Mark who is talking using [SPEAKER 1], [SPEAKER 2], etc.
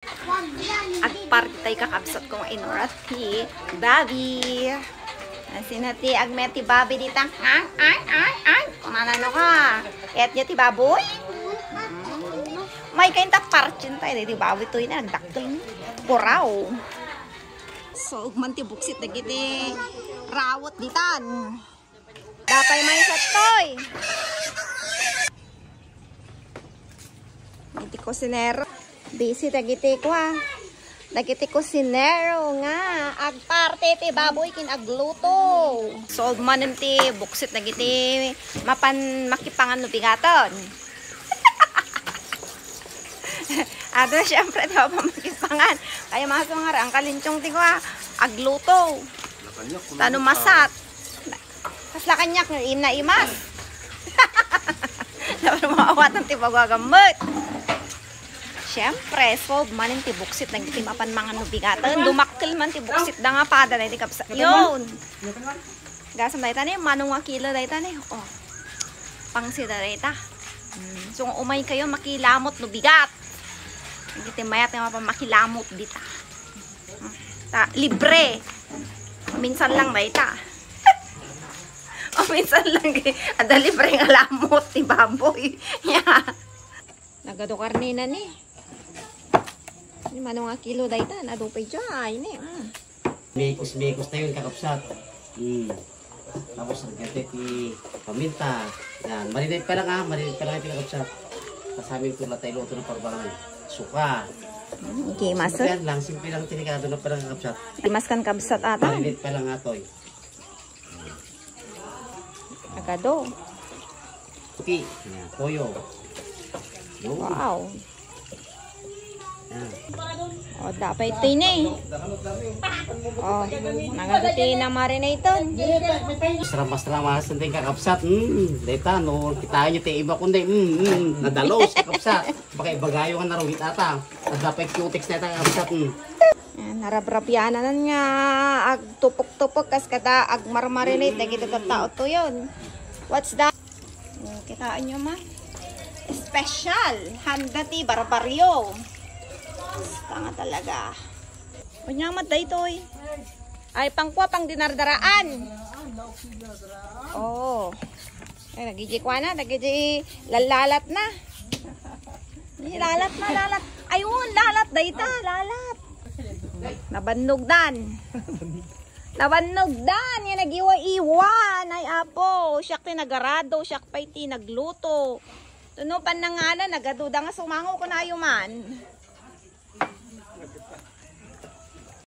[SPEAKER 1] At partay kakabsat kong inurat ti Babi. Sinati agmeti Babi ditang ay kung ano ka. Et niya ti baboy. May kain ta parchin tayo di Babi to yun nagdakkel puraw. So man ti buksit nagiti rawot ditan. Dapay may satoy. Iti kusinero. Busy dagiti ko ha. Dagiti kusinero nga. Agparte ti baboy kin agluto. So manem ti buksit dagiti makipangan no bigaton. Ado syempre daw pa makipangan. Kaya mga sungar ang kalinchong ti ko ha. Agluto. Tano masat. Kasla kanyak na imas. Dapat maawat ng ti pagagamot. Siyempre, so manin ti buksit nang timapan mga nubigatan. Dumakkel man ti buksit da nga pada na ti kapsa. Yun. Gasam dahi tani, manong kilo dahi tani. Oh, pangsida dahi ta. So kung umay kayo, makilamot nubigat. Nagiti mayat nga pa makilamot dita. Libre. Minsan lang dahi ta. O minsan lang ada libre nga lamot ti baboy. Nagado karnina ni. Ini manong kilo dayta na dupay jay ni.
[SPEAKER 2] Mekos na yun kakapsat. Tapos nagkete ti paminta. Yan, marinate pa lang marinate pa lang iti kakapsat. Kasamin ko na tayo luto ng parbangan. Suka.
[SPEAKER 1] Okay, masot.
[SPEAKER 2] Simple lang, simple lang tinikado na pa lang kakapsat.
[SPEAKER 1] Timaskan kabsat ata.
[SPEAKER 2] Marinate pa lang atoy.
[SPEAKER 1] Agado.
[SPEAKER 2] Okay, yan, toyo.
[SPEAKER 1] Wow. O, dapat ito yun O, nagaguti na marinaton.
[SPEAKER 2] Masarap santing kakapsat. Deta, no, kita nyo ti iba kundi. Nadalos kakapsat. Baka ibagayo nga narugit ata. Dapat cutex na ita kakapsat.
[SPEAKER 1] Narabrapyanan nga. Ag tupok-tupok kas kata ag marmarinate. Nagita tao to yun. What's that? Kitaan nyo man. Special. Handa ti barbaryo. Tanga talaga. Panyamat da ito eh. Ay, pangkwa, pang dinardaraan. Oh. Ay, nagijikwa na. Lalalat na. Lalat na, lalat. Ayun, lalat da ito. Lalat. Nabannog dan. Nabannog dan. Yan, nagiwa-iwan. Ay, apo. Siyak ti nagarado. Siyak pa iti nagluto. Tunupan na nga na. Nagaduda nga sumango ko na yuman.